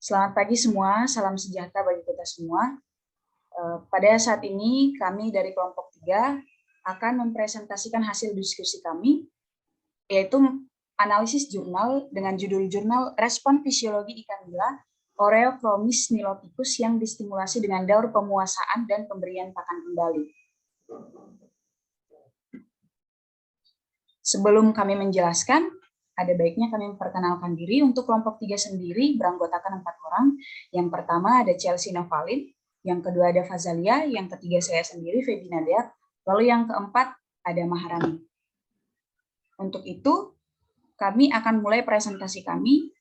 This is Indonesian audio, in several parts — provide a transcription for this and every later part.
Selamat pagi semua, salam sejahtera bagi kita semua. Pada saat ini kami dari kelompok 3 akan mempresentasikan hasil diskusi kami, yaitu analisis jurnal dengan judul jurnal Respon Fisiologi Ikan Nila Oreochromis niloticus yang distimulasi dengan daur pemuasaan dan pemberian pakan kembali. Sebelum kami menjelaskan, ada baiknya kami memperkenalkan diri. Untuk kelompok 3 sendiri beranggotakan 4 orang. Yang pertama ada Chelsea Novalin, yang kedua ada Fazalia, yang ketiga saya sendiri, Febi Nadia, lalu yang keempat ada Maharani. Untuk itu, kami akan mulai presentasi kami.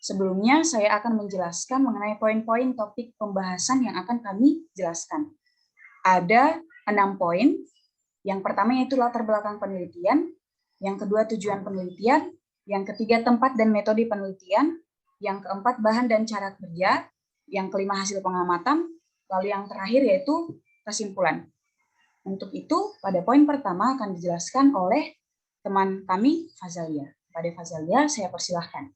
Sebelumnya, saya akan menjelaskan mengenai poin-poin topik pembahasan yang akan kami jelaskan. Ada 6 poin. Yang pertama yaitu latar belakang penelitian, yang kedua tujuan penelitian, yang ketiga tempat dan metode penelitian, yang keempat bahan dan cara kerja, yang kelima hasil pengamatan, lalu yang terakhir yaitu kesimpulan. Untuk itu, pada poin pertama akan dijelaskan oleh teman kami, Fazalia. Pada Fazalia, saya persilahkan.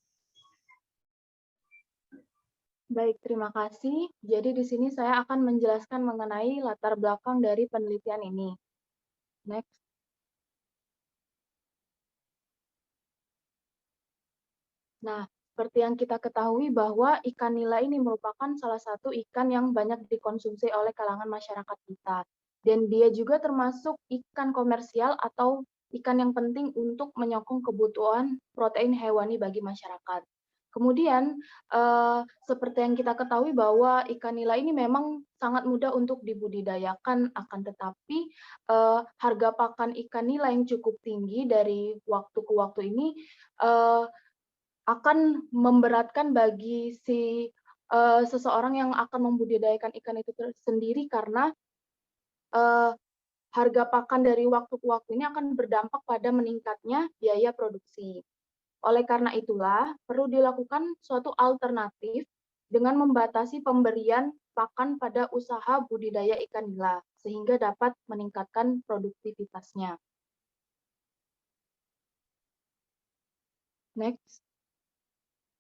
Baik, terima kasih. Jadi di sini saya akan menjelaskan mengenai latar belakang dari penelitian ini. Next. Nah, seperti yang kita ketahui bahwa ikan nila ini merupakan salah satu ikan yang banyak dikonsumsi oleh kalangan masyarakat kita. Dan dia juga termasuk ikan komersial atau ikan yang penting untuk menyokong kebutuhan protein hewani bagi masyarakat. Kemudian, seperti yang kita ketahui bahwa ikan nila ini memang sangat mudah untuk dibudidayakan, akan tetapi harga pakan ikan nila yang cukup tinggi dari waktu ke waktu ini akan memberatkan bagi seseorang yang akan membudidayakan ikan itu sendiri karena harga pakan dari waktu ke waktu ini akan berdampak pada meningkatnya biaya produksi. Oleh karena itulah, perlu dilakukan suatu alternatif dengan membatasi pemberian pakan pada usaha budidaya ikan nila, sehingga dapat meningkatkan produktivitasnya. Next.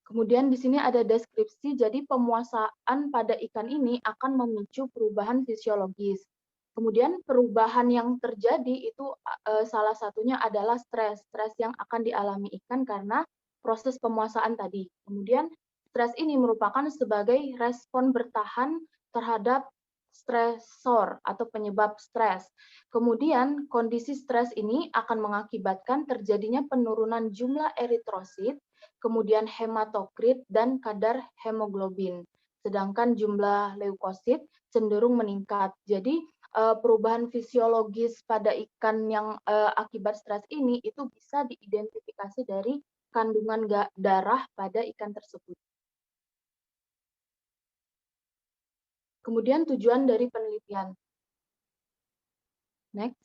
Kemudian di sini ada deskripsi, jadi pemuasaan pada ikan ini akan memicu perubahan fisiologis. Kemudian perubahan yang terjadi itu salah satunya adalah stres yang akan dialami ikan karena proses pemuasaan tadi. Kemudian stres ini merupakan sebagai respon bertahan terhadap stresor atau penyebab stres. Kemudian kondisi stres ini akan mengakibatkan terjadinya penurunan jumlah eritrosit, kemudian hematokrit dan kadar hemoglobin. Sedangkan jumlah leukosit cenderung meningkat. Jadi perubahan fisiologis pada ikan yang akibat stres ini itu bisa diidentifikasi dari kandungan darah pada ikan tersebut. Kemudian tujuan dari penelitian. Next.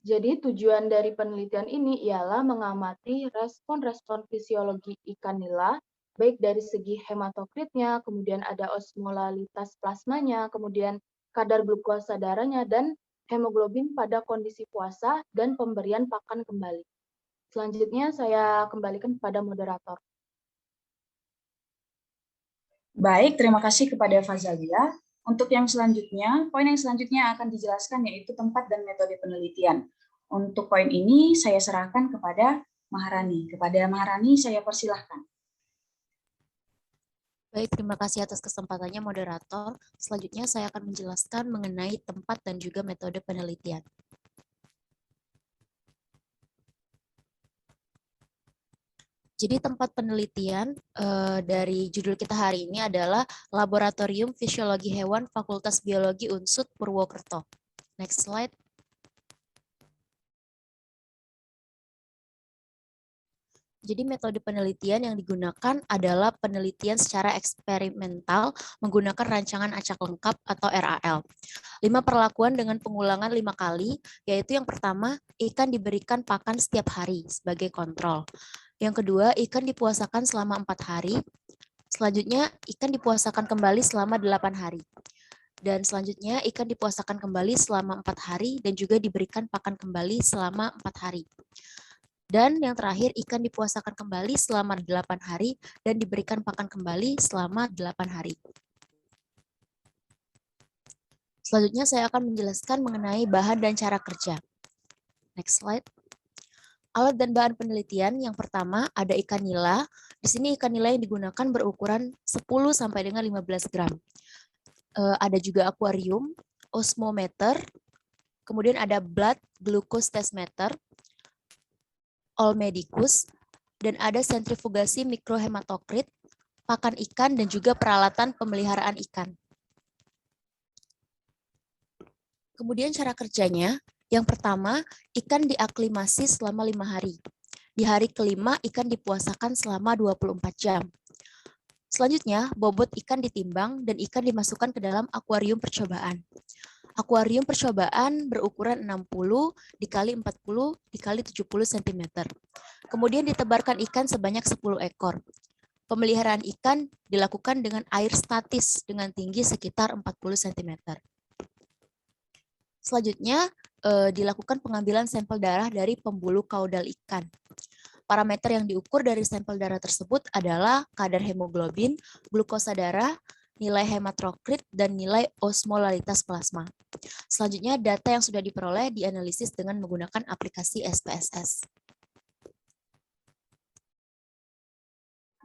Jadi tujuan dari penelitian ini ialah mengamati respon-respon fisiologi ikan nila, baik dari segi hematokritnya, kemudian ada osmolalitas plasmanya, kemudian kadar glukosa darahnya, dan hemoglobin pada kondisi puasa dan pemberian pakan kembali. Selanjutnya saya kembalikan kepada moderator. Baik, terima kasih kepada Fazalia. Untuk yang selanjutnya, poin yang selanjutnya akan dijelaskan yaitu tempat dan metode penelitian. Untuk poin ini saya serahkan kepada Maharani. Kepada Maharani saya persilahkan. Baik, terima kasih atas kesempatannya moderator. Selanjutnya saya akan menjelaskan mengenai tempat dan juga metode penelitian. Jadi tempat penelitian dari judul kita hari ini adalah Laboratorium Fisiologi Hewan Fakultas Biologi Unsud Purwokerto. Next slide. Jadi metode penelitian yang digunakan adalah penelitian secara eksperimental menggunakan rancangan acak lengkap atau RAL. 5 perlakuan dengan pengulangan 5 kali, yaitu yang pertama, ikan diberikan pakan setiap hari sebagai kontrol. Yang kedua, ikan dipuasakan selama 4 hari. Selanjutnya, ikan dipuasakan kembali selama 8 hari. Dan selanjutnya, ikan dipuasakan kembali selama 4 hari dan juga diberikan pakan kembali selama 4 hari. Dan yang terakhir, ikan dipuasakan kembali selama 8 hari dan diberikan pakan kembali selama 8 hari. Selanjutnya saya akan menjelaskan mengenai bahan dan cara kerja. Next slide. Alat dan bahan penelitian yang pertama ada ikan nila. Di sini ikan nila yang digunakan berukuran 10 sampai dengan 15 gram. Ada juga akuarium, osmometer, kemudian ada blood glucose test meter, Olmedicus, dan ada sentrifugasi mikrohematokrit, pakan ikan, dan juga peralatan pemeliharaan ikan. Kemudian cara kerjanya, yang pertama, ikan diaklimasi selama 5 hari. Di hari kelima, ikan dipuasakan selama 24 jam. Selanjutnya, bobot ikan ditimbang dan ikan dimasukkan ke dalam akuarium percobaan. Akuarium percobaan berukuran 60 dikali 40 dikali 70 cm. Kemudian ditebarkan ikan sebanyak 10 ekor. Pemeliharaan ikan dilakukan dengan air statis dengan tinggi sekitar 40 cm. Selanjutnya, dilakukan pengambilan sampel darah dari pembuluh kaudal ikan. Parameter yang diukur dari sampel darah tersebut adalah kadar hemoglobin, glukosa darah, nilai hematokrit, dan nilai osmolalitas plasma. Selanjutnya, data yang sudah diperoleh dianalisis dengan menggunakan aplikasi SPSS.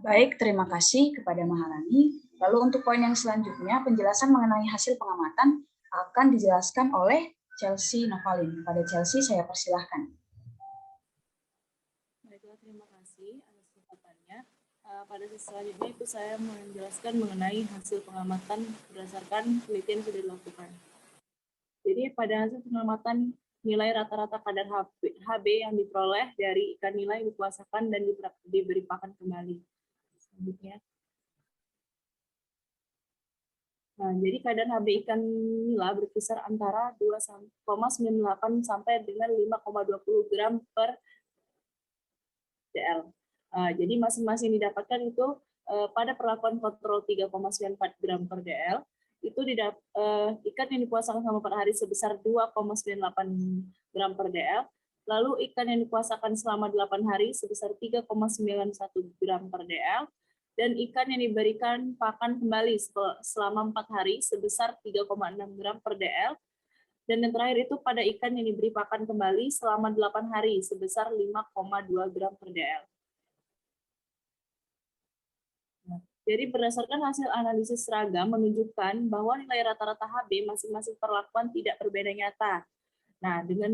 Baik, terima kasih kepada Maharani. Lalu untuk poin yang selanjutnya, penjelasan mengenai hasil pengamatan akan dijelaskan oleh Chelsea Novalin. Pada Chelsea, saya persilahkan. Baiklah, terima kasih atas kesempatannya. Pada sesi selanjutnya itu saya menjelaskan mengenai hasil pengamatan berdasarkan penelitian yang sudah dilakukan. Jadi pada hasil pengamatan nilai rata-rata kadar HB yang diperoleh dari ikan nila yang dipuasakan dan diberi pakan kembali. Selanjutnya. Nah, jadi kadar HB ikan nila berkisar antara 2,98 sampai dengan 5,20 gram per DL. Jadi masing-masing didapatkan itu pada perlakuan kontrol 3,94 gram per DL, itu ikan yang dipuasakan selama 4 hari sebesar 2,98 gram per DL, lalu ikan yang dipuasakan selama 8 hari sebesar 3,91 gram per DL, dan ikan yang diberikan pakan kembali selama 4 hari sebesar 3,6 gram per DL, dan yang terakhir itu pada ikan yang diberi pakan kembali selama 8 hari sebesar 5,2 gram per DL. Jadi berdasarkan hasil analisis seragam menunjukkan bahwa nilai rata-rata HB masing-masing perlakuan tidak berbeda nyata. Nah, dengan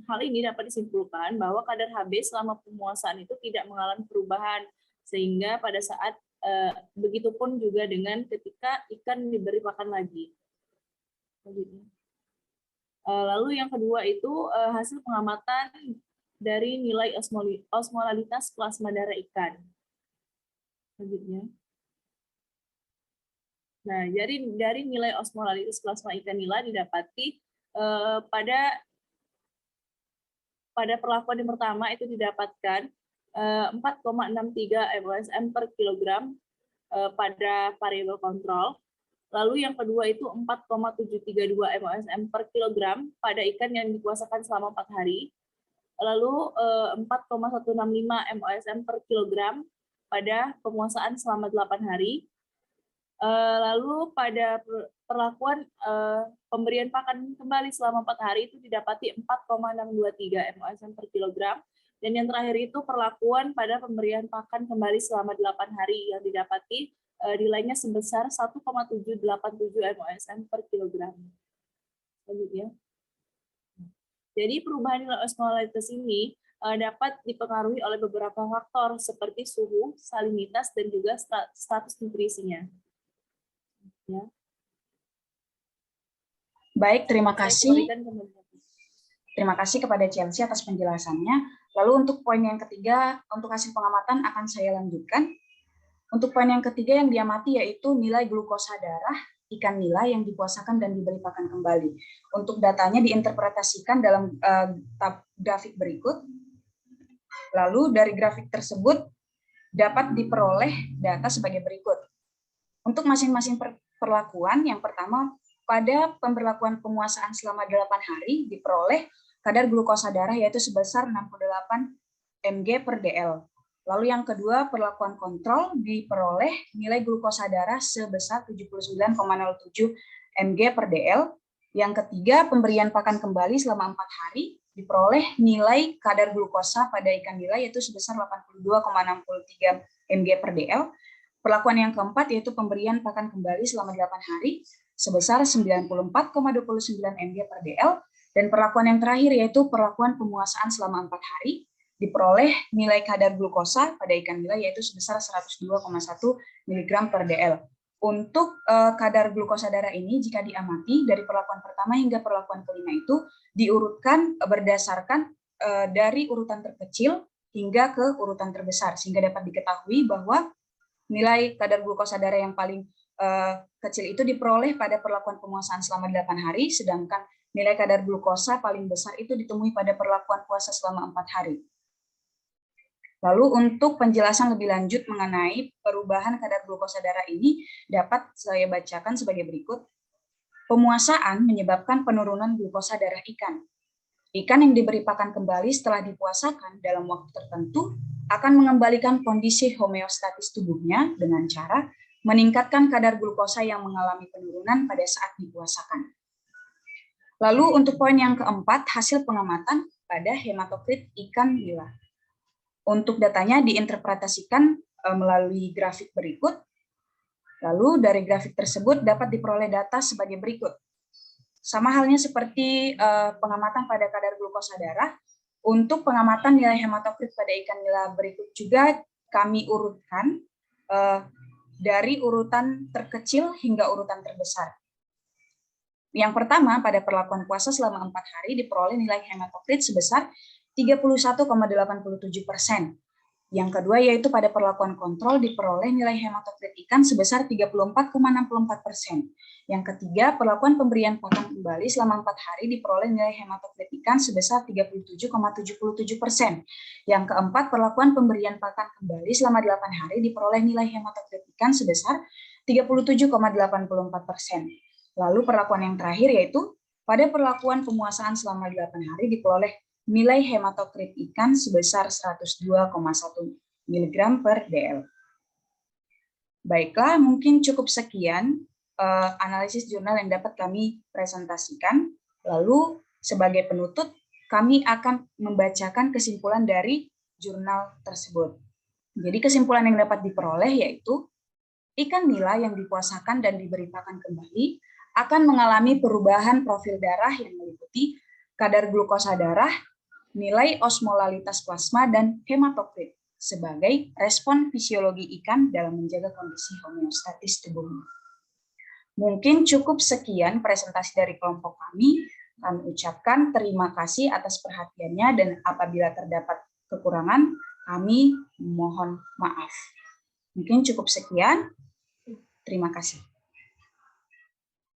hal ini dapat disimpulkan bahwa kadar HB selama pemuasaan itu tidak mengalami perubahan, sehingga pada saat begitupun juga dengan ketika ikan diberi pakan lagi. Lalu yang kedua itu hasil pengamatan dari nilai osmolalitas plasma darah ikan. Selanjutnya. Nah, dari nilai osmolalitas plasma ikan nila didapati pada perlakuan yang pertama itu didapatkan 4,63 mOSM per kilogram pada variabel kontrol. Lalu yang kedua itu 4,732 mOSM per kilogram pada ikan yang dipuasakan selama 4 hari. Lalu 4,165 mOSM per kilogram pada pemuasaan selama 8 hari. Lalu pada perlakuan pemberian pakan kembali selama 4 hari itu didapati 4,623 mOSM per kilogram. Dan yang terakhir itu perlakuan pada pemberian pakan kembali selama 8 hari yang didapati nilainya sebesar 1,787 mOSM per kilogram. Selanjutnya. Jadi perubahan nilai osmolalitas ini dapat dipengaruhi oleh beberapa faktor seperti suhu, salinitas, dan juga status nutrisinya. Ya. Baik, terima kasih. Terima kasih kepada Chelsea atas penjelasannya. Lalu untuk poin yang ketiga, untuk hasil pengamatan akan saya lanjutkan. Untuk poin yang ketiga yang diamati yaitu nilai glukosa darah ikan nila yang dipuasakan dan diberi pakan kembali. Untuk datanya diinterpretasikan dalam grafik berikut. Lalu dari grafik tersebut dapat diperoleh data sebagai berikut. Untuk masing-masing perlakuan, yang pertama pada pemberlakuan pemuasaan selama 8 hari diperoleh kadar glukosa darah yaitu sebesar 68 mg per dl. Lalu yang kedua, perlakuan kontrol diperoleh nilai glukosa darah sebesar 79,07 mg per dl. Yang ketiga, pemberian pakan kembali selama 4 hari diperoleh nilai kadar glukosa pada ikan nila yaitu sebesar 82,63 mg per dl. Perlakuan yang keempat yaitu pemberian pakan kembali selama 8 hari sebesar 94,29 mg per dl. Dan perlakuan yang terakhir yaitu perlakuan pemuasaan selama 4 hari diperoleh nilai kadar glukosa pada ikan nila yaitu sebesar 102,1 mg per dl. Untuk kadar glukosa darah ini jika diamati dari perlakuan pertama hingga perlakuan kelima itu diurutkan berdasarkan dari urutan terkecil hingga ke urutan terbesar sehingga dapat diketahui bahwa nilai kadar glukosa darah yang paling kecil itu diperoleh pada perlakuan pemuasaan selama 8 hari sedangkan nilai kadar glukosa paling besar itu ditemui pada perlakuan puasa selama 4 hari. Lalu untuk penjelasan lebih lanjut mengenai perubahan kadar glukosa darah ini dapat saya bacakan sebagai berikut. Pemuasaan menyebabkan penurunan glukosa darah ikan. Ikan yang diberi pakan kembali setelah dipuasakan dalam waktu tertentu akan mengembalikan kondisi homeostatis tubuhnya dengan cara meningkatkan kadar glukosa yang mengalami penurunan pada saat dipuasakan. Lalu untuk poin yang keempat, hasil pengamatan pada hematokrit ikan nila. Untuk datanya diinterpretasikan melalui grafik berikut. Lalu dari grafik tersebut dapat diperoleh data sebagai berikut. Sama halnya seperti pengamatan pada kadar glukosa darah, untuk pengamatan nilai hematokrit pada ikan nila berikut juga kami urutkan dari urutan terkecil hingga urutan terbesar. Yang pertama, pada perlakuan puasa selama 4 hari diperoleh nilai hematokrit sebesar 31,87%. Yang kedua yaitu pada perlakuan kontrol diperoleh nilai hematokrit ikan sebesar 34,64%. Yang ketiga, perlakuan pemberian pakan kembali selama 4 hari diperoleh nilai hematokrit ikan sebesar 37,77%. Yang keempat, perlakuan pemberian pakan kembali selama 8 hari diperoleh nilai hematokrit ikan sebesar 37,84%. Lalu perlakuan yang terakhir yaitu pada perlakuan pemuasaan selama 8 hari diperoleh nilai hematokrit ikan sebesar 102,1 mg per dl. Baiklah, mungkin cukup sekian analisis jurnal yang dapat kami presentasikan. Lalu sebagai penutup, kami akan membacakan kesimpulan dari jurnal tersebut. Jadi kesimpulan yang dapat diperoleh yaitu ikan nila yang dipuasakan dan diberi pakan kembali akan mengalami perubahan profil darah yang meliputi kadar glukosa darah, nilai osmolalitas plasma, dan hematokrit sebagai respon fisiologi ikan dalam menjaga kondisi homeostatis tubuhnya. Mungkin cukup sekian presentasi dari kelompok kami. Kami ucapkan terima kasih atas perhatiannya dan apabila terdapat kekurangan, kami mohon maaf. Mungkin cukup sekian. Terima kasih.